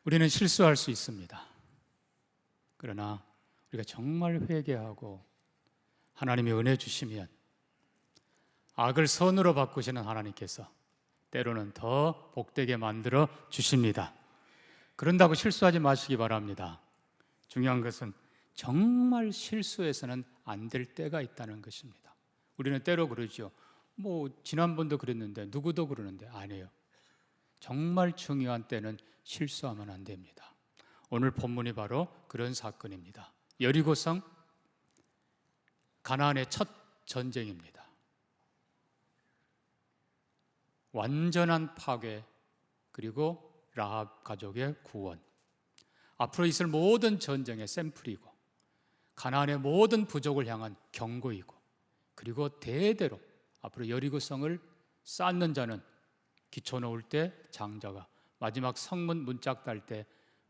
우리는 실수할 수 있습니다. 그러나 우리가 정말 회개하고 하나님이 은혜 주시면 악을 선으로 바꾸시는 하나님께서 때로는 더 복되게 만들어 주십니다. 그런다고 실수하지 마시기 바랍니다. 중요한 것은 정말 실수해서는 안 될 때가 있다는 것입니다. 우리는 때로 그러죠. 지난번도 그랬는데 누구도 그러는데 아니에요. 정말 중요한 때는 실수하면 안 됩니다. 오늘 본문이 바로 그런 사건입니다. 여리고성, 가나안의 첫 전쟁입니다. 완전한 파괴, 그리고 라합 가족의 구원, 앞으로 있을 모든 전쟁의 샘플이고 가나안의 모든 부족을 향한 경고이고, 그리고 대대로 앞으로 여리고성을 쌓는 자는 기초 놓을 때 장자가, 마지막 성문 문짝 달 때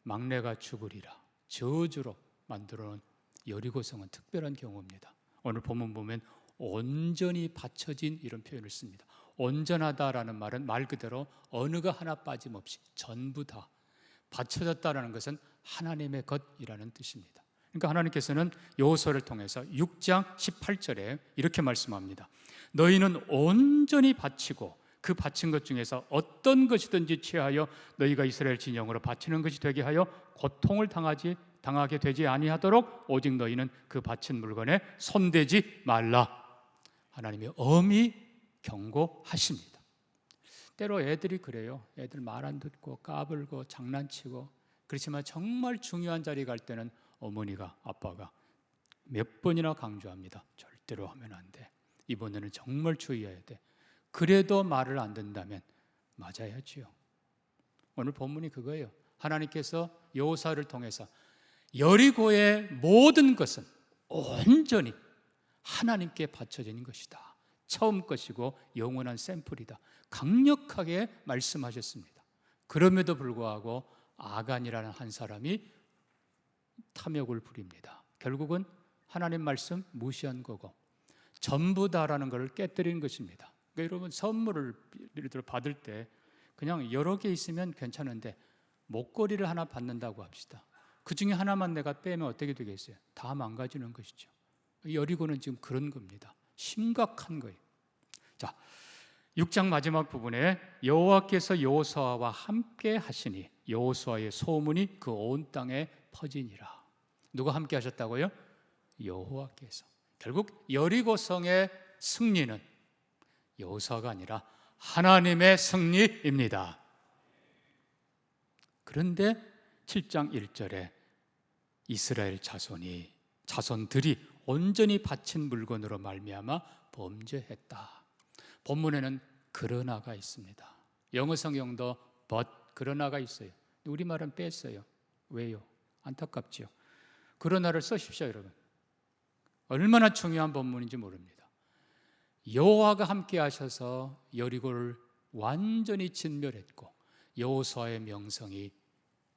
막내가 죽으리라 저주로 만들어 놓은 여리고성은 특별한 경우입니다. 오늘 본문 보면 온전히 받쳐진 이런 표현을 씁니다. 온전하다라는 말은 말 그대로 어느가 하나 빠짐없이 전부 다 받쳐졌다라는 것은 하나님의 것이라는 뜻입니다. 그러니까 하나님께서는 여호수아를 통해서 6장 18절에 이렇게 말씀합니다. 너희는 온전히 바치고 그 바친 것 중에서 어떤 것이든지 취하여 너희가 이스라엘 진영으로 바치는 것이 되게 하여 고통을 당하게 되지 아니하도록 오직 너희는 그 바친 물건에 손대지 말라. 하나님이 엄히 경고하십니다. 때로 애들이 그래요. 애들 말 안 듣고 까불고 장난치고, 그렇지만 정말 중요한 자리 갈 때는 어머니가, 아빠가 몇 번이나 강조합니다. 절대로 하면 안 돼. 이번에는 정말 주의해야 돼. 그래도 말을 안 듣는다면 맞아야지요. 오늘 본문이 그거예요. 하나님께서 여호수아를 통해서 여리고의 모든 것은 온전히 하나님께 바쳐진 것이다. 처음 것이고 영원한 샘플이다. 강력하게 말씀하셨습니다. 그럼에도 불구하고 아간이라는 한 사람이 탐욕을 부립니다. 결국은 하나님 말씀 무시한 거고 전부 다라는 것을 깨뜨리는 것입니다. 그러니까 여러분, 선물을 예를 들어 받을 때 그냥 여러 개 있으면 괜찮은데 목걸이를 하나 받는다고 합시다. 그 중에 하나만 내가 빼면 어떻게 되겠어요? 다 망가지는 것이죠. 여리고는 지금 그런 겁니다. 심각한 거예요. 자, 6장 마지막 부분에 여호와께서 여호수아와 함께 하시니 여호수아의 소문이 그 온 땅에 퍼지니라. 누가 함께 하셨다고요? 여호와께서. 결국 여리고성의 승리는 여호수아가 아니라 하나님의 승리입니다. 그런데 7장 1절에 이스라엘 자손들이 온전히 바친 물건으로 말미암아 범죄했다. 본문에는 그러나가 있습니다. 영어 성경도 but 그러나가 있어요. 우리말은 뺐어요. 왜요? 안타깝죠. 그러나를 쓰십시오, 여러분. 얼마나 중요한 본문인지 모릅니다. 여호와가 함께 하셔서 여리고를 완전히 진멸했고 여호수아의 명성이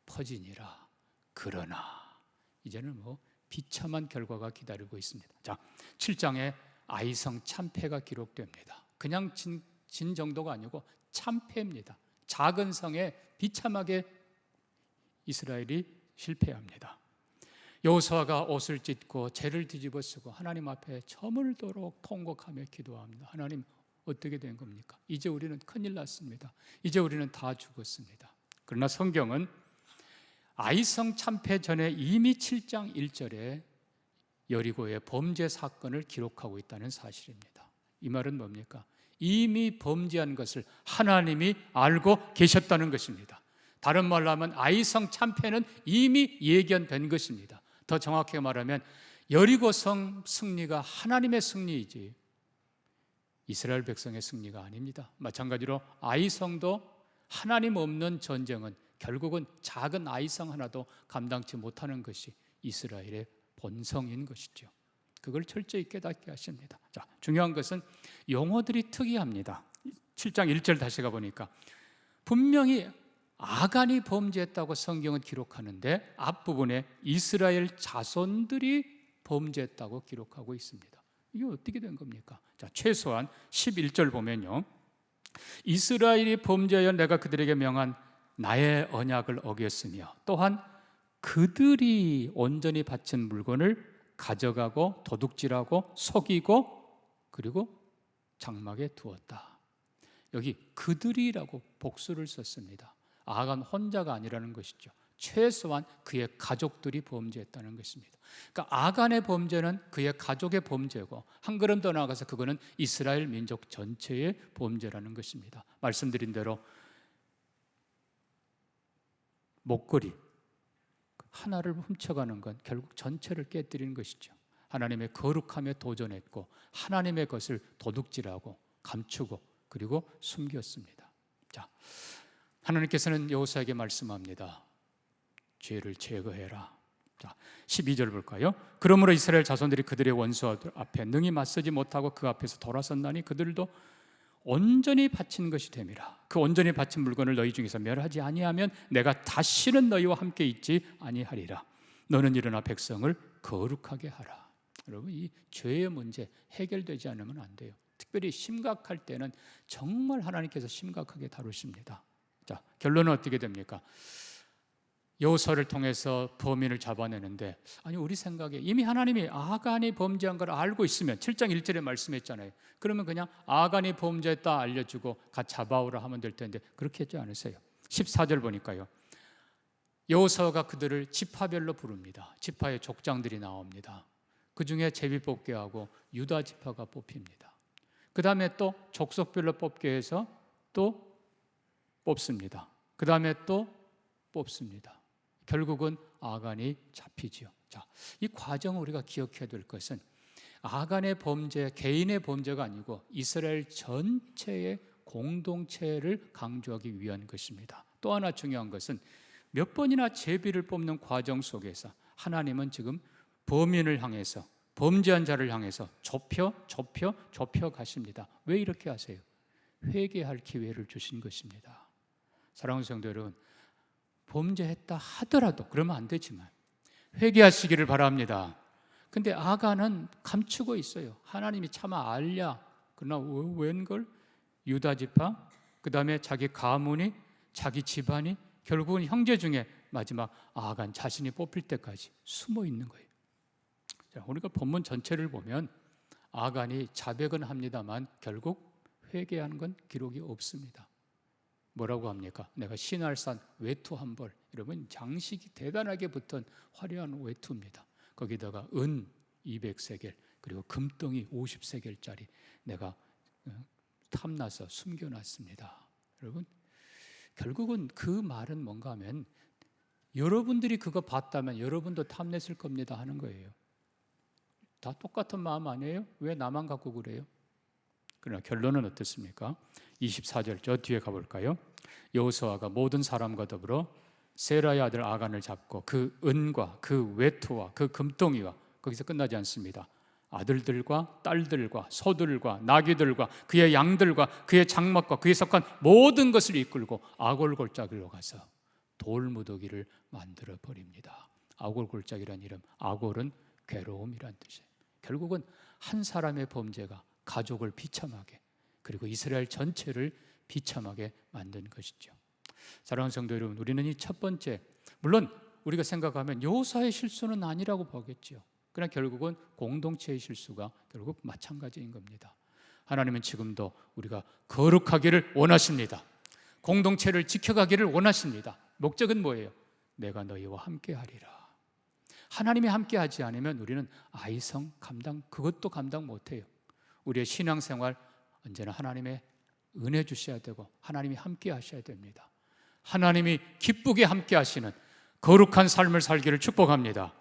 퍼지니라. 그러나 이제는 비참한 결과가 기다리고 있습니다. 자, 7장에 아이성 참패가 기록됩니다. 그냥 진 정도가 아니고 참패입니다. 작은 성에 비참하게 이스라엘이 실패합니다. 여호수아가 옷을 찢고 재를 뒤집어 쓰고 하나님 앞에 저물도록 통곡하며 기도합니다. 하나님, 어떻게 된 겁니까? 이제 우리는 큰일 났습니다. 이제 우리는 다 죽었습니다. 그러나 성경은 아이성 참패 전에 이미 7장 1절에 여리고의 범죄 사건을 기록하고 있다는 사실입니다. 이 말은 뭡니까? 이미 범죄한 것을 하나님이 알고 계셨다는 것입니다. 다른 말로 하면 아이성 참패는 이미 예견된 것입니다. 더 정확하게 말하면 여리고성 승리가 하나님의 승리이지 이스라엘 백성의 승리가 아닙니다. 마찬가지로 아이성도 하나님 없는 전쟁은 결국은 작은 아이성 하나도 감당치 못하는 것이 이스라엘의 본성인 것이죠. 그걸 철저히 깨닫게 하십니다. 자, 중요한 것은 용어들이 특이합니다. 7장 1절 다시 가보니까 분명히 아간이 범죄했다고 성경은 기록하는데 앞부분에 이스라엘 자손들이 범죄했다고 기록하고 있습니다. 이게 어떻게 된 겁니까? 자, 최소한 11절 보면요, 이스라엘이 범죄하여 내가 그들에게 명한 나의 언약을 어겼으며 또한 그들이 온전히 바친 물건을 가져가고 도둑질하고 속이고 그리고 장막에 두었다. 여기 그들이라고 복수를 썼습니다. 아간 혼자가 아니라는 것이죠. 최소한 그의 가족들이 범죄했다는 것입니다. 그러니까 아간의 범죄는 그의 가족의 범죄고 한 걸음 더 나아가서 그거는 이스라엘 민족 전체의 범죄라는 것입니다. 말씀드린 대로 목걸이 하나를 훔쳐가는 건 결국 전체를 깨뜨리는 것이죠. 하나님의 거룩함에 도전했고 하나님의 것을 도둑질하고 감추고 그리고 숨겼습니다. 자, 하나님께서는 여호수아에게 말씀합니다. 죄를 제거해라. 자, 12절 볼까요? 그러므로 이스라엘 자손들이 그들의 원수들 앞에 능히 맞서지 못하고 그 앞에서 돌아섰나니 그들도 온전히 바친 것이 됨이라. 그 온전히 바친 물건을 너희 중에서 멸하지 아니하면 내가 다시는 너희와 함께 있지 아니하리라. 너는 일어나 백성을 거룩하게 하라. 여러분, 이 죄의 문제 해결되지 않으면 안 돼요. 특별히 심각할 때는 정말 하나님께서 심각하게 다루십니다. 자, 결론은 어떻게 됩니까? 여호수아를 통해서 범인을 잡아내는데, 아니 우리 생각에 이미 하나님이 아간이 범죄한 걸 알고 있으면 7장 1절에 말씀했잖아요. 그러면 그냥 아간이 범죄했다 알려주고 가 잡아오라 하면 될 텐데 그렇게 하지 않으세요. 14절 보니까요, 여호수아가 그들을 지파별로 부릅니다. 지파의 족장들이 나옵니다. 그 중에 제비 뽑게 하고 유다 지파가 뽑힙니다. 그 다음에 또 족속별로 뽑게 해서 또 뽑습니다. 그 다음에 또 뽑습니다. 결국은 아간이 잡히지요. 자, 이 과정을 우리가 기억해야 될 것은 아간의 범죄, 개인의 범죄가 아니고 이스라엘 전체의 공동체를 강조하기 위한 것입니다. 또 하나 중요한 것은 몇 번이나 제비를 뽑는 과정 속에서 하나님은 지금 범인을 향해서, 범죄한 자를 향해서 좁혀 가십니다. 왜 이렇게 하세요? 회개할 기회를 주신 것입니다. 사랑하는 성도 여러분, 범죄했다 하더라도 그러면 안 되지만 회개하시기를 바랍니다. 근데 아간은 감추고 있어요. 하나님이 차마 알랴. 그러나 웬걸? 유다 지파, 그 다음에 자기 가문이, 자기 집안이, 결국은 형제 중에 마지막 아간 자신이 뽑힐 때까지 숨어 있는 거예요. 자, 우리가 본문 전체를 보면 아간이 자백은 합니다만 결국 회개하는 건 기록이 없습니다. 뭐라고 합니까? 내가 신할산 외투 한 벌, 여러분 장식이 대단하게 붙은 화려한 외투입니다. 거기다가 은 200세겔 그리고 금덩이 50세겔짜리 내가 탐나서 숨겨놨습니다. 여러분, 결국은 그 말은 뭔가 하면 여러분들이 그거 봤다면 여러분도 탐냈을 겁니다 하는 거예요. 다 똑같은 마음 아니에요? 왜 나만 갖고 그래요? 그러나 결론은 어떻습니까? 24절 저 뒤에 가볼까요? 여호수아가 모든 사람과 더불어 세라의 아들 아간을 잡고 그 은과 그 외투와 그 금덩이와, 거기서 끝나지 않습니다. 아들들과 딸들과 소들과 나귀들과 그의 양들과 그의 장막과 그에 속한 모든 것을 이끌고 아골 골짜기로 가서 돌무더기를 만들어 버립니다. 아골 골짜기란 이름, 아골은 괴로움이란 뜻이에요. 결국은 한 사람의 범죄가 가족을 비참하게, 그리고 이스라엘 전체를 비참하게 만든 것이죠. 사랑하는 성도 여러분, 우리는 이 첫 번째, 물론 우리가 생각하면 여호수아의 실수는 아니라고 보겠죠. 그러나 결국은 공동체의 실수가 결국 마찬가지인 겁니다. 하나님은 지금도 우리가 거룩하기를 원하십니다. 공동체를 지켜가기를 원하십니다. 목적은 뭐예요? 내가 너희와 함께 하리라. 하나님이 함께 하지 않으면 우리는 아이성 감당, 그것도 감당 못해요. 우리의 신앙생활 언제나 하나님의 은혜 주셔야 되고 하나님이 함께 하셔야 됩니다. 하나님이 기쁘게 함께 하시는 거룩한 삶을 살기를 축복합니다.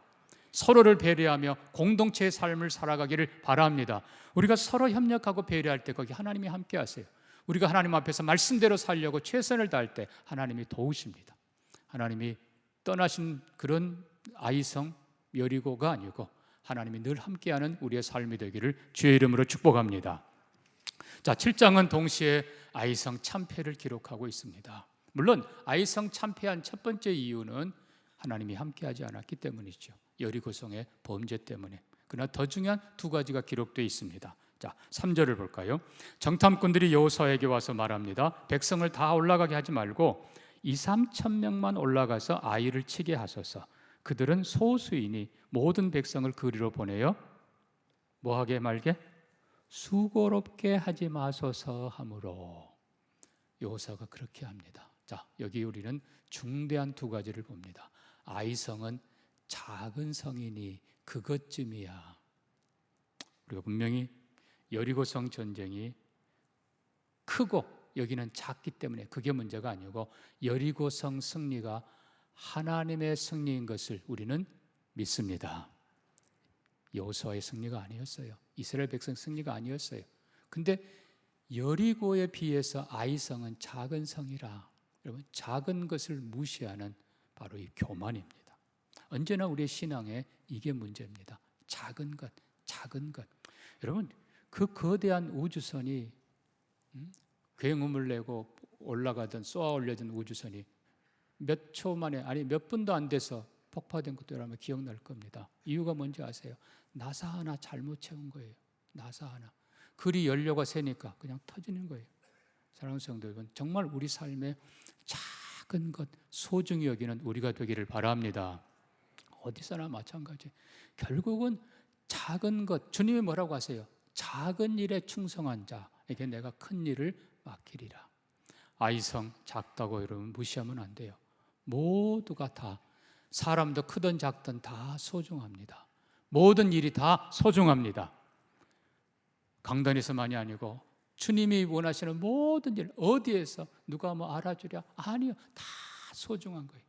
서로를 배려하며 공동체의 삶을 살아가기를 바랍니다. 우리가 서로 협력하고 배려할 때 거기 하나님이 함께 하세요. 우리가 하나님 앞에서 말씀대로 살려고 최선을 다할 때 하나님이 도우십니다. 하나님이 떠나신 그런 아이성 여리고가 아니고 하나님이 늘 함께하는 우리의 삶이 되기를 주의 이름으로 축복합니다. 자, 7장은 동시에 아이성 참패를 기록하고 있습니다. 물론 아이성 참패한 첫 번째 이유는 하나님이 함께하지 않았기 때문이죠. 여리고성의 범죄 때문에. 그러나 더 중요한 두 가지가 기록되어 있습니다. 자, 3절을 볼까요? 정탐꾼들이 여호수아에게 와서 말합니다. 백성을 다 올라가게 하지 말고 2-3천 명만 올라가서 아이를 치게 하소서. 그들은 소수이니 모든 백성을 그리로 보내요 뭐하게 말게? 수고롭게 하지 마소서 하므로. 여호수아가 그렇게 합니다. 자, 여기 우리는 중대한 두 가지를 봅니다. 아이성은 작은 성이니 그것쯤이야. 우리가 분명히 여리고성 전쟁이 크고 여기는 작기 때문에 그게 문제가 아니고 여리고성 승리가 하나님의 승리인 것을 우리는 믿습니다. 여호수아의 승리가 아니었어요. 이스라엘 백성 승리가 아니었어요. 근데 여리고에 비해서 아이성은 작은 성이라. 여러분, 작은 것을 무시하는 바로 이 교만입니다. 언제나 우리의 신앙에 이게 문제입니다. 작은 것, 작은 것. 여러분, 그 거대한 우주선이 굉음을 내고 올라가던 쏘아 올려진 우주선이 몇 초 만에, 아니 몇 분도 안 돼서 폭파된 것도 여러분 기억날 겁니다. 이유가 뭔지 아세요? 나사 하나 잘못 채운 거예요. 나사 하나. 글이 연료가 세니까 그냥 터지는 거예요. 사랑하는 성도 여러분, 정말 우리 삶에 작은 것 소중히 여기는 우리가 되기를 바랍니다. 어디서나 마찬가지. 결국은 작은 것, 주님이 뭐라고 하세요? 작은 일에 충성한 자에게 내가 큰 일을 맡기리라. 아이성 작다고 여러분 무시하면 안 돼요. 모두가 다, 사람도 크든 작든 다 소중합니다. 모든 일이 다 소중합니다. 강단에서만이 아니고 주님이 원하시는 모든 일, 어디에서 누가 뭐 알아주랴? 아니요, 다 소중한 거예요.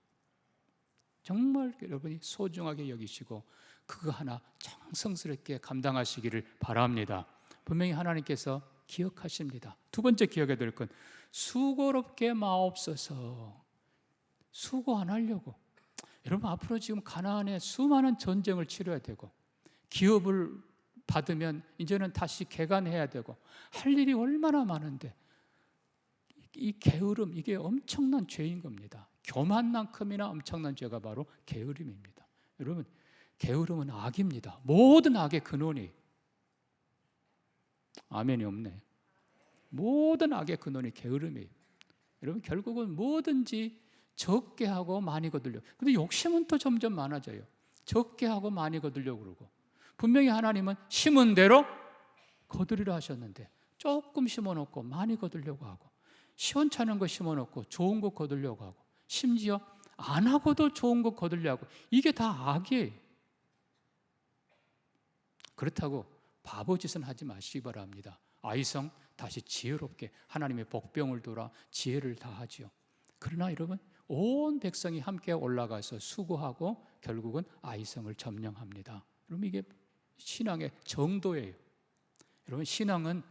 정말 여러분이 소중하게 여기시고 그거 하나 정성스럽게 감당하시기를 바랍니다. 분명히 하나님께서 기억하십니다. 두 번째 기억해야 될 건 수고롭게 마옵소서. 수고 안 하려고. 여러분, 앞으로 지금 가나안에 수많은 전쟁을 치러야 되고 기업을 받으면 이제는 다시 개간해야 되고 할 일이 얼마나 많은데 이 게으름, 이게 엄청난 죄인 겁니다. 교만만큼이나 엄청난 죄가 바로 게으름입니다. 여러분, 게으름은 악입니다. 모든 악의 근원이, 아멘이 없네. 모든 악의 근원이 게으름이에요. 여러분, 결국은 뭐든지 적게 하고 많이 거두려고. 근데 욕심은 또 점점 많아져요. 적게 하고 많이 거두려고 그러고. 분명히 하나님은 심은 대로 거두리라 하셨는데 조금 심어놓고 많이 거두려고 하고, 시원찮은 거 심어놓고 좋은 거 거두려고 하고, 심지어 안 하고도 좋은 거 거두려고 하고, 이게 다 악이에요. 그렇다고 바보짓은 하지 마시기 바랍니다. 아이성 다시 지혜롭게 하나님의 복병을 돌아 지혜를 다하지요. 그러나 여러분, 온 백성이 함께 올라가서 수고하고 결국은 아이성을 점령합니다. 여러분, 이게 신앙의 정도예요. 여러분, 신앙은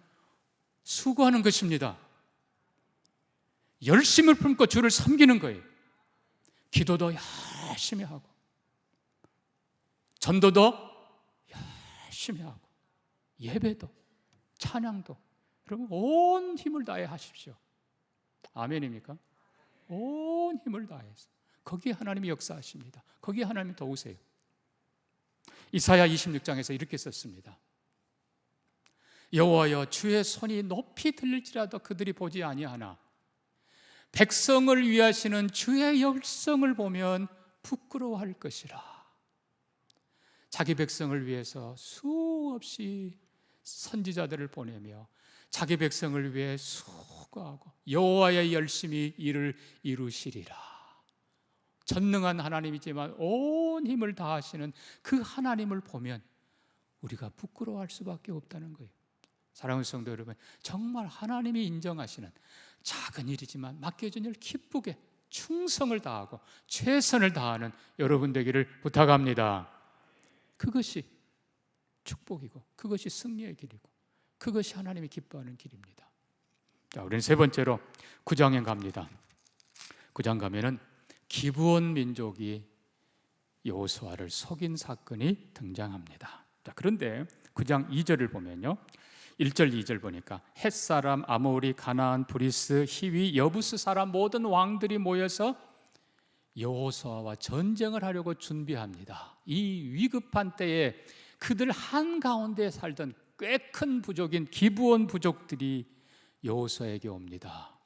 수고하는 것입니다. 열심을 품고 주를 섬기는 거예요. 기도도 열심히 하고 전도도 열심히 하고 예배도 찬양도 여러분 온 힘을 다해 하십시오. 아멘입니까? 온 힘을 다해서 거기에 하나님이 역사하십니다. 거기에 하나님이 도우세요. 이사야 26장에서 이렇게 썼습니다. 여호와여, 주의 손이 높이 들릴지라도 그들이 보지 아니하나 백성을 위하시는 주의 열성을 보면 부끄러워할 것이라. 자기 백성을 위해서 수없이 선지자들을 보내며 자기 백성을 위해 수고하고 여호와의 열심히 일을 이루시리라. 전능한 하나님이지만 온 힘을 다하시는 그 하나님을 보면 우리가 부끄러워할 수밖에 없다는 거예요. 사랑하는 성도 여러분, 정말 하나님이 인정하시는 작은 일이지만 맡겨진 일 기쁘게 충성을 다하고 최선을 다하는 여러분 되기를 부탁합니다. 그것이 축복이고 그것이 승리의 길이고 그것이 하나님이 기뻐하는 길입니다. 자, 우리는 세 번째로 9장에 갑니다. 9장 가면은 기브온 민족이 여호수아를 속인 사건이 등장합니다. 자, 그런데 9장 2절을 보면요, 1절 2절 보니까 헷사람, 아모리, 가나안, 브리스, 히위, 여부스 사람 모든 왕들이 모여서 여호수아와 전쟁을 하려고 준비합니다. 이 위급한 때에 그들 한가운데 살던 꽤 큰 부족인 기브온 부족들이 여호수아에게 옵니다.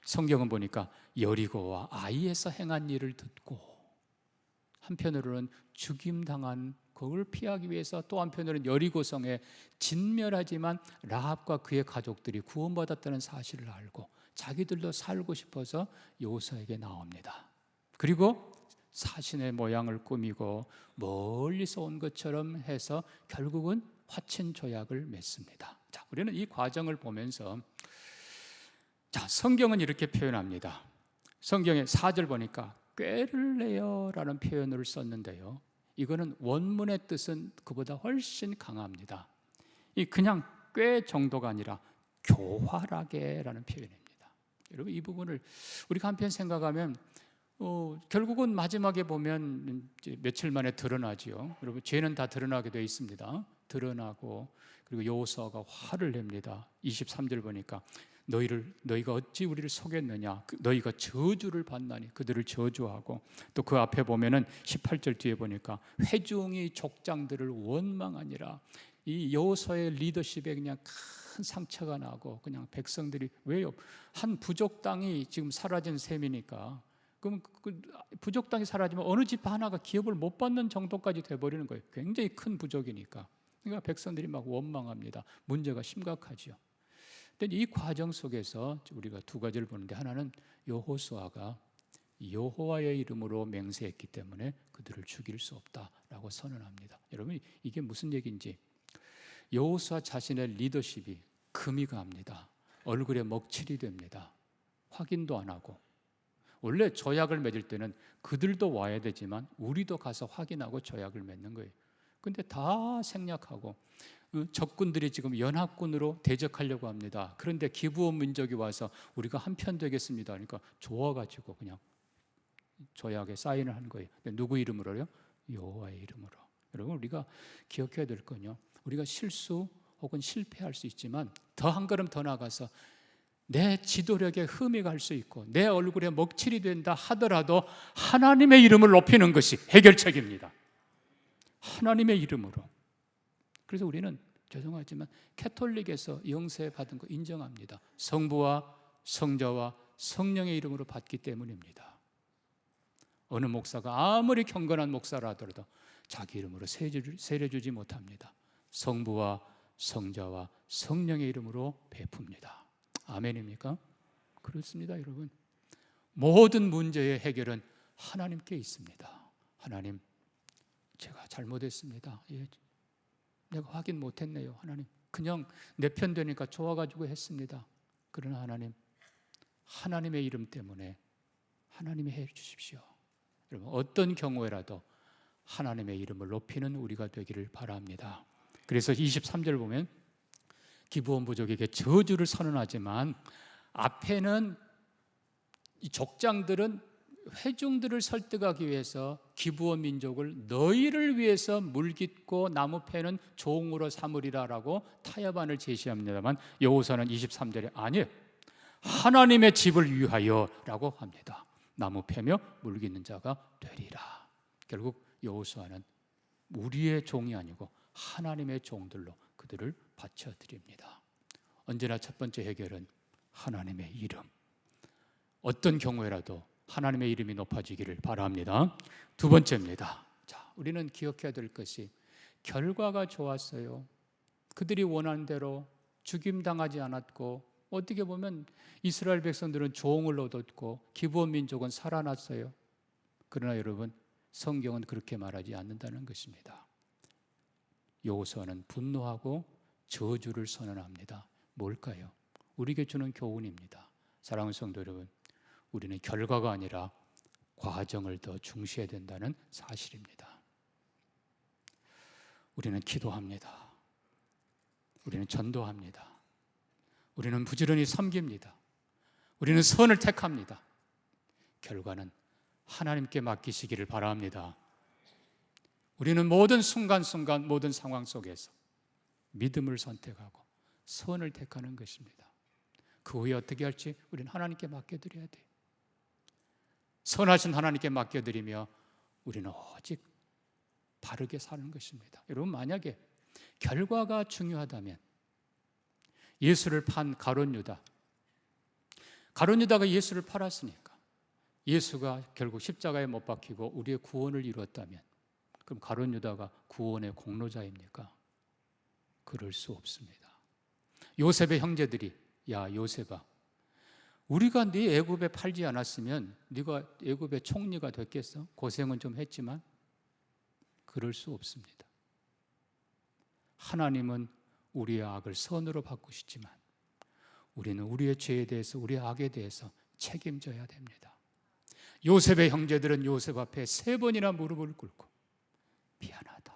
성경은 보니까 여리고와 아이에서 행한 일을 듣고 한편으로는 죽임당한 그걸 피하기 위해서 또 한편으로는 여리고성에 진멸하지만 라합과 그의 가족들이 구원받았다는 사실을 알고 자기들도 살고 싶어서 여호수아에게 나옵니다. 그리고 사신의 모양을 꾸미고 멀리서 온 것처럼 해서 결국은 화친 조약을 맺습니다. 자, 우리는 이 과정을 보면서 성경은 이렇게 표현합니다. 성경의 4절 보니까 꾀를 내어라는 표현을 썼는데요, 이거는 원문의 뜻은 그보다 훨씬 강합니다. 이 그냥 꾀 정도가 아니라 교활하게라는 표현입니다. 여러분, 이 부분을 우리가 한편 생각하면 결국은 마지막에 보면 이제 며칠 만에 드러나지요. 여러분, 죄는 다 드러나게 되어 있습니다. 드러나고 그리고 여호수아가 화를 냅니다. 23절 보니까 너희가 어찌 우리를 속였느냐, 너희가 저주를 받나니 그들을 저주하고, 또 그 앞에 보면은 18절 뒤에 보니까 회중이 족장들을 원망하니라. 이 여호수아의 리더십에 그냥 큰 상처가 나고, 그냥 백성들이 왜요? 한 부족 땅이 지금 사라진 셈이니까, 그럼 그 부족 땅이 사라지면 어느 집 하나가 기업을 못 받는 정도까지 돼버리는 거예요. 굉장히 큰 부족이니까. 그러니까 백성들이 막 원망합니다. 문제가 심각하죠. 근데 이 과정 속에서 우리가 두 가지를 보는데, 하나는 여호수아가 여호와의 이름으로 맹세했기 때문에 그들을 죽일 수 없다라고 선언합니다. 여러분, 이게 무슨 얘기인지, 여호수아 자신의 리더십이 금이 갑니다. 얼굴에 먹칠이 됩니다. 확인도 안 하고. 원래 조약을 맺을 때는 그들도 와야 되지만 우리도 가서 확인하고 조약을 맺는 거예요. 근데 다 생략하고 적군들이 지금 연합군으로 대적하려고 합니다. 그런데 기브온 민족이 와서 우리가 한편 되겠습니다. 그러니까 좋아가지고 그냥 조약에 사인을 한 거예요. 근데 누구 이름으로요? 여호와의 이름으로. 여러분, 우리가 기억해야 될 건요, 우리가 실수 혹은 실패할 수 있지만 더 한 걸음 더 나아가서 내 지도력에 흠이 갈 수 있고 내 얼굴에 먹칠이 된다 하더라도 하나님의 이름을 높이는 것이 해결책입니다. 하나님의 이름으로. 그래서 우리는 죄송하지만 캐톨릭에서 영세 받은 거 인정합니다. 성부와 성자와 성령의 이름으로 받기 때문입니다. 어느 목사가 아무리 경건한 목사라 하더라도 자기 이름으로 세례주지 못합니다. 성부와 성자와 성령의 이름으로 베풉니다. 아멘입니까? 그렇습니다, 여러분. 모든 문제의 해결은 하나님께 있습니다. 하나님, 제가 잘못했습니다. 내가 확인 못했네요. 하나님, 그냥 내 편 되니까 좋아가지고 했습니다. 그러나 하나님, 하나님의 이름 때문에 하나님이 해 주십시오. 여러분, 어떤 경우에라도 하나님의 이름을 높이는 우리가 되기를 바랍니다. 그래서 23절 보면 기브온 부족에게 저주를 선언하지만 앞에는 이 족장들은 회중들을 설득하기 위해서 기브온 민족을 너희를 위해서 물깃고 나무 패는 종으로 삼으리라라고 타협안을 제시합니다만, 여호수아는 23절에 아니에요, 하나님의 집을 위하여라고 합니다. 나무 패며 물깃는 자가 되리라. 결국 여호수아는 우리의 종이 아니고 하나님의 종들로 그들을 바쳐드립니다. 언제나 첫 번째 해결은 하나님의 이름. 어떤 경우에라도 하나님의 이름이 높아지기를 바랍니다. 두 번째입니다. 자, 우리는 기억해야 될 것이 결과가 좋았어요. 그들이 원하는 대로 죽임당하지 않았고, 어떻게 보면 이스라엘 백성들은 종을 얻었고 기브온 민족은 살아났어요. 그러나 여러분, 성경은 그렇게 말하지 않는다는 것입니다. 여호수아는 분노하고 저주를 선언합니다. 뭘까요? 우리에게 주는 교훈입니다. 사랑하는 성도 여러분, 우리는 결과가 아니라 과정을 더 중시해야 된다는 사실입니다. 우리는 기도합니다. 우리는 전도합니다. 우리는 부지런히 섬깁니다. 우리는 선을 택합니다. 결과는 하나님께 맡기시기를 바랍니다. 우리는 모든 순간순간 모든 상황 속에서 믿음을 선택하고 선을 택하는 것입니다. 그 후에 어떻게 할지 우리는 하나님께 맡겨드려야 돼요. 선하신 하나님께 맡겨드리며 우리는 오직 바르게 사는 것입니다. 여러분, 만약에 결과가 중요하다면 예수를 판 가룟 유다, 가룟 유다가 예수를 팔았으니까, 예수가 결국 십자가에 못 박히고 우리의 구원을 이루었다면 그럼 가룟 유다가 구원의 공로자입니까? 그럴 수 없습니다. 요셉의 형제들이 야 요셉아, 우리가 네 애굽에 팔지 않았으면 네가 애굽의 총리가 됐겠어? 고생은 좀 했지만. 그럴 수 없습니다. 하나님은 우리의 악을 선으로 바꾸시지만 우리는 우리의 죄에 대해서, 우리의 악에 대해서 책임져야 됩니다. 요셉의 형제들은 요셉 앞에 3번이나 무릎을 꿇고 미안하다,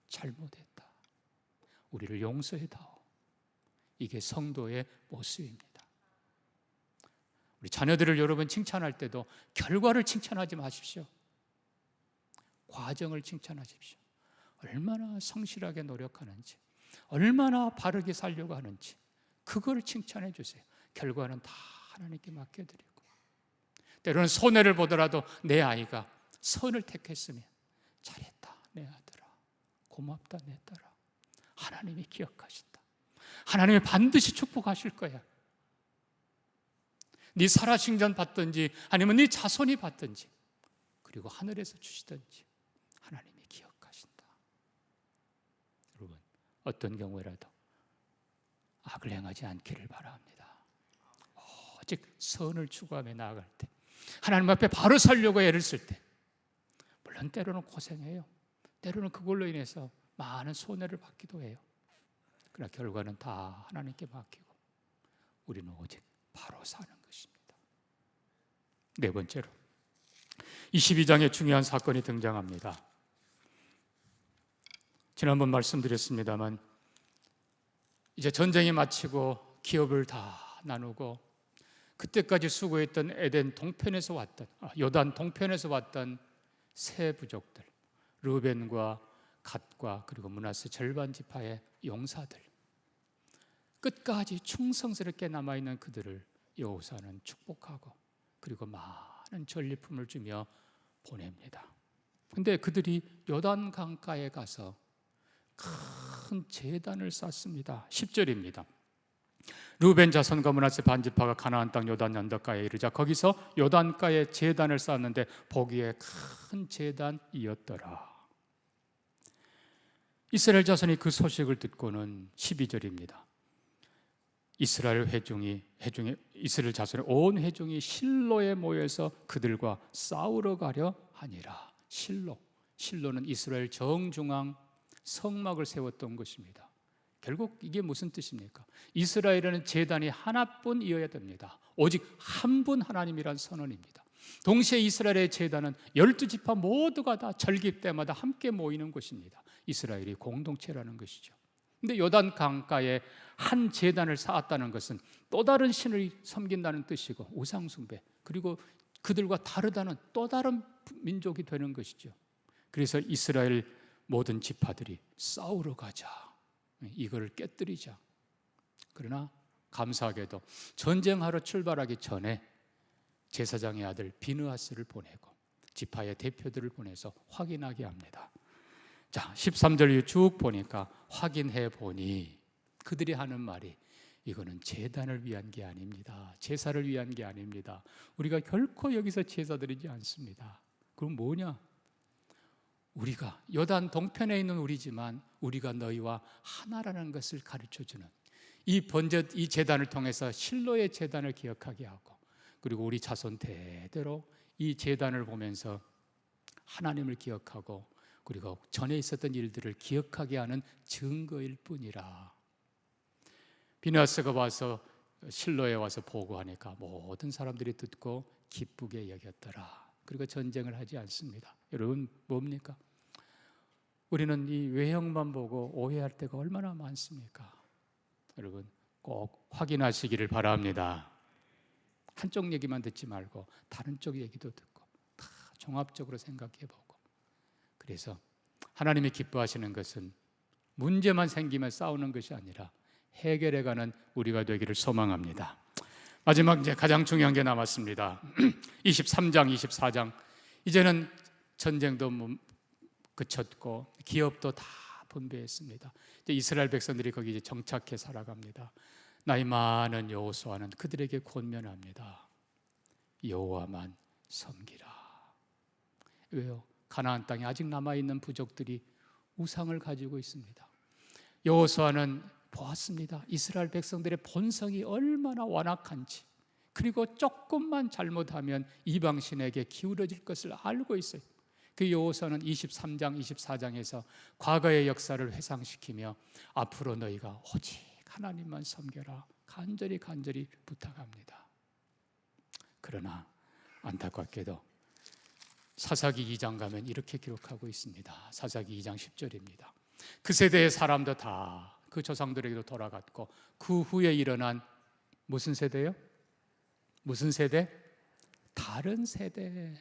잘못했다, 우리를 용서해다오. 이게 성도의 모습입니다. 우리 자녀들을 여러분 칭찬할 때도 결과를 칭찬하지 마십시오. 과정을 칭찬하십시오. 얼마나 성실하게 노력하는지, 얼마나 바르게 살려고 하는지 그걸 칭찬해 주세요. 결과는 다 하나님께 맡겨드리고, 때로는 손해를 보더라도 내 아이가 선을 택했으면 잘했다 내 아들아, 고맙다 내 딸아, 하나님이 기억하신다, 하나님이 반드시 축복하실 거야. 네 살아생전 받든지 아니면 네 자손이 받든지, 그리고 하늘에서 주시든지 하나님이 기억하신다. 여러분, 어떤 경우에라도 악을 행하지 않기를 바랍니다. 오직 선을 추구하며 나아갈 때, 하나님 앞에 바로 살려고 애를 쓸 때, 물론 때로는 고생해요. 때로는 그걸로 인해서 많은 손해를 받기도 해요. 그러나 결과는 다 하나님께 맡기고 우리는 오직 바로 사는 것입니다. 4번째로 22장에 중요한 사건이 등장합니다. 지난번 말씀드렸습니다만 이제 전쟁이 마치고 기업을 다 나누고 그때까지 수고했던 에덴 동편에서 왔던, 요단 동편에서 왔던 세 부족들, 르벤과 갓과 그리고 므낫세 절반 지파의 용사들, 끝까지 충성스럽게 남아있는 그들을 여호수아는 축복하고 그리고 많은 전리품을 주며 보냅니다. 그런데 그들이 요단 강가에 가서 큰 제단을 쌓습니다. 10절입니다. 르벤 자손과 므낫세 반지파가 가나안 땅 요단 언덕가에 이르자 거기서 요단가에 제단을 쌓았는데 보기에 큰 제단이었더라. 이스라엘 자손이 그 소식을 듣고는 12절입니다. 이스라엘 이스라엘 자손의 온 회중이 실로에 모여서 그들과 싸우러 가려 하니라. 실로는 이스라엘 정중앙 성막을 세웠던 것입니다. 결국 이게 무슨 뜻입니까? 이스라엘에는 제단이 하나뿐이어야 됩니다. 오직 한 분 하나님이란 선언입니다. 동시에 이스라엘의 제단은 12지파 모두가 다 절기 때마다 함께 모이는 곳입니다. 이스라엘이 공동체라는 것이죠. 그런데 요단 강가에 한 제단을 쌓았다는 것은 또 다른 신을 섬긴다는 뜻이고 우상 숭배, 그리고 그들과 다르다는 또 다른 민족이 되는 것이죠. 그래서 이스라엘 모든 지파들이 싸우러 가자, 이거를 깨뜨리자. 그러나 감사하게도 전쟁하러 출발하기 전에 제사장의 아들 비느하스를 보내고 지파의 대표들을 보내서 확인하게 합니다. 자, 13절 쭉 보니까 확인해 보니 그들이 하는 말이 이거는 제단을 위한 게 아닙니다. 제사를 위한 게 아닙니다. 우리가 결코 여기서 제사 드리지 않습니다. 그럼 뭐냐? 우리가 요단 동편에 있는 우리지만 우리가 너희와 하나라는 것을 가르쳐주는 이 제단을 통해서 실로의 제단을 기억하게 하고, 그리고 우리 자손 대대로 이 제단을 보면서 하나님을 기억하고 그리고 전에 있었던 일들을 기억하게 하는 증거일 뿐이라. 비느하스가 와서 실로에 와서 보고하니까 모든 사람들이 듣고 기쁘게 여겼더라. 그리고 전쟁을 하지 않습니다. 여러분, 뭡니까? 우리는 이 외형만 보고 오해할 때가 얼마나 많습니까? 여러분, 꼭 확인하시기를 바랍니다. 한쪽 얘기만 듣지 말고 다른 쪽 얘기도 듣고 다 종합적으로 생각해보고, 그래서 하나님이 기뻐하시는 것은 문제만 생기면 싸우는 것이 아니라 해결해가는 우리가 되기를 소망합니다. 마지막 이제 가장 중요한 게 남았습니다. 23장, 24장. 이제는 전쟁도 그쳤고 기업도 다 분배했습니다. 이제 이스라엘 백성들이 거기 이제 정착해 살아갑니다. 나이 많은 여호수아는 그들에게 권면합니다. 여호와만 섬기라. 왜요? 가나안 땅에 아직 남아있는 부족들이 우상을 가지고 있습니다. 여호수아는 보았습니다. 이스라엘 백성들의 본성이 얼마나 완악한지, 그리고 조금만 잘못하면 이방신에게 기울어질 것을 알고 있어요. 그 여호수아는 23장, 24장에서 과거의 역사를 회상시키며 앞으로 너희가 오직 하나님만 섬겨라 간절히 부탁합니다. 그러나 안타깝게도 사사기 2장 가면 이렇게 기록하고 있습니다. 사사기 2장 10절입니다. 그 세대의 사람도 다 그 조상들에게도 돌아갔고 그 후에 일어난 무슨 세대요? 무슨 세대? 다른 세대.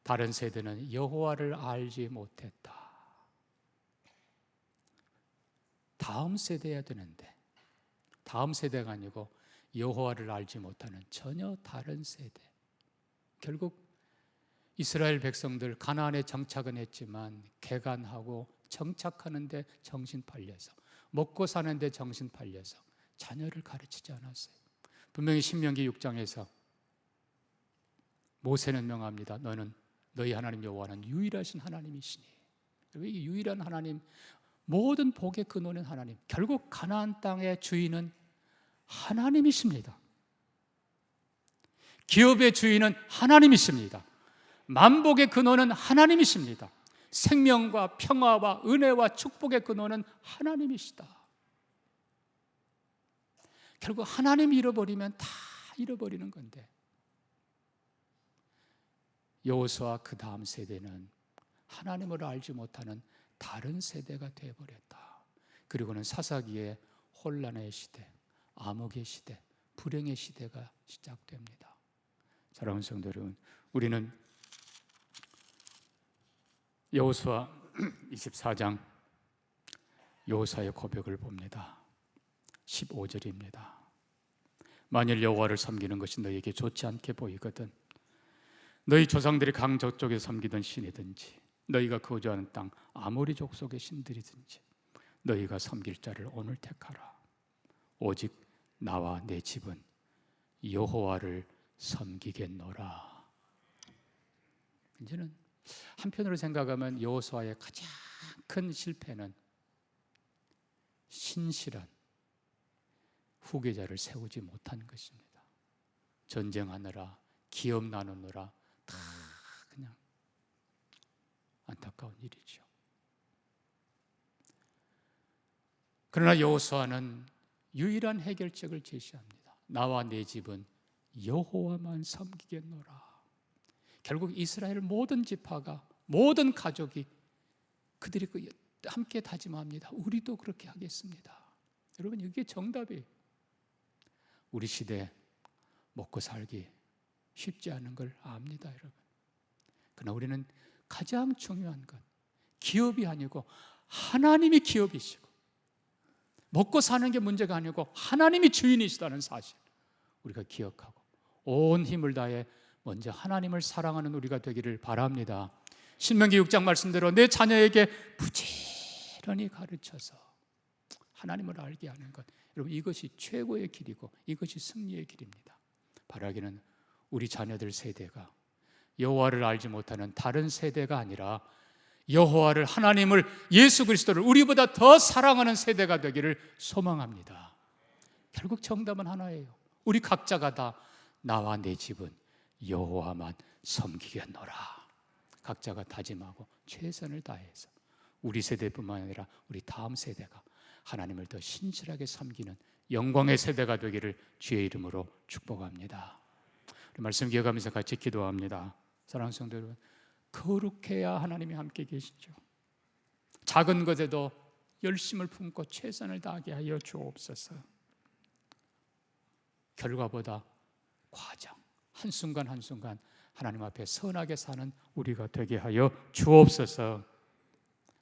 다른 세대는 여호와를 알지 못했다. 다음 세대여야 되는데 다음 세대가 아니고 여호와를 알지 못하는 전혀 다른 세대. 결국 이스라엘 백성들 가나안에 정착은 했지만 개간하고 정착하는데 정신 팔려서, 먹고 사는데 정신 팔려서 자녀를 가르치지 않았어요. 분명히 신명기 6장에서 모세는 명합니다. 너희 하나님 여호와는 유일하신 하나님이시니. 이 유일한 하나님, 모든 복의 근원은 하나님. 결국 가나안 땅의 주인은 하나님이십니다. 기업의 주인은 하나님이십니다. 만복의 근원은 하나님이십니다. 생명과 평화와 은혜와 축복의 근원은 하나님이시다. 결국 하나님 잃어버리면 다 잃어버리는 건데, 여호수아 그 다음 세대는 하나님을 알지 못하는 다른 세대가 되어버렸다. 그리고는 사사기의 혼란의 시대, 암흑의 시대, 불행의 시대가 시작됩니다. 사랑하는 성도 여러분, 우리는 여호수아 24장 여호수아의 고백을 봅니다. 15절입니다. 만일 여호와를 섬기는 것이 너희에게 좋지 않게 보이거든 너희 조상들이 강 저쪽에 섬기던 신이든지 너희가 거주하는 땅 아모리 족속의 신들이든지 너희가 섬길 자를 오늘 택하라. 오직 나와 내 집은 여호와를 섬기겠노라. 이제는 한편으로 생각하면 여호수아의 가장 큰 실패는 신실한 후계자를 세우지 못한 것입니다. 전쟁하느라, 기업 나누느라 다 그냥 안타까운 일이죠. 그러나 여호수아는 유일한 해결책을 제시합니다. 나와 내 집은 여호와만 섬기겠노라. 결국 이스라엘 모든 지파가, 모든 가족이 그들이 함께 다짐합니다. 우리도 그렇게 하겠습니다. 여러분, 이게 정답이에요. 우리 시대 먹고 살기 쉽지 않은 걸 압니다, 여러분. 그러나 우리는 가장 중요한 건 기업이 아니고 하나님이 기업이시고, 먹고 사는 게 문제가 아니고 하나님이 주인이시다는 사실 우리가 기억하고 온 힘을 다해 먼저 하나님을 사랑하는 우리가 되기를 바랍니다. 신명기 6장 말씀대로 내 자녀에게 부지런히 가르쳐서 하나님을 알게 하는 것, 여러분, 이것이 최고의 길이고 이것이 승리의 길입니다. 바라기는 우리 자녀들 세대가 여호와를 알지 못하는 다른 세대가 아니라 여호와를, 하나님을, 예수 그리스도를 우리보다 더 사랑하는 세대가 되기를 소망합니다. 결국 정답은 하나예요. 우리 각자가 다 나와 내 집은 여호와만 섬기겠노라. 각자가 다짐하고 최선을 다해서 우리 세대뿐만 아니라 우리 다음 세대가 하나님을 더 신실하게 섬기는 영광의 세대가 되기를 주의 이름으로 축복합니다. 말씀 기억하면서 같이 기도합니다. 사랑하는 성도 여러분, 거룩해야 하나님이 함께 계시죠. 작은 것에도 열심을 품고 최선을 다하게 하여 주옵소서. 결과보다 과정, 한순간 한순간 하나님 앞에 선하게 사는 우리가 되게 하여 주옵소서.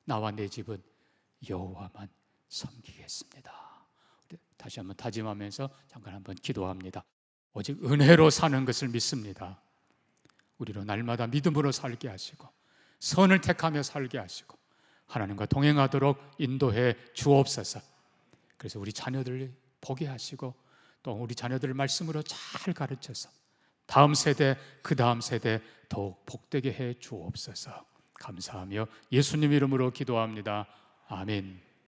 나와 내 집은 여호와만 섬기겠습니다. 다시 한번 다짐하면서 잠깐 한번 기도합니다. 오직 은혜로 사는 것을 믿습니다. 우리로 날마다 믿음으로 살게 하시고 선을 택하며 살게 하시고 하나님과 동행하도록 인도해 주옵소서. 그래서 우리 자녀들 보게 하시고 또 우리 자녀들을 말씀으로 잘 가르쳐서 다음 세대, 그 다음 세대 더욱 복되게 해 주옵소서. 감사하며 예수님 이름으로 기도합니다. 아멘.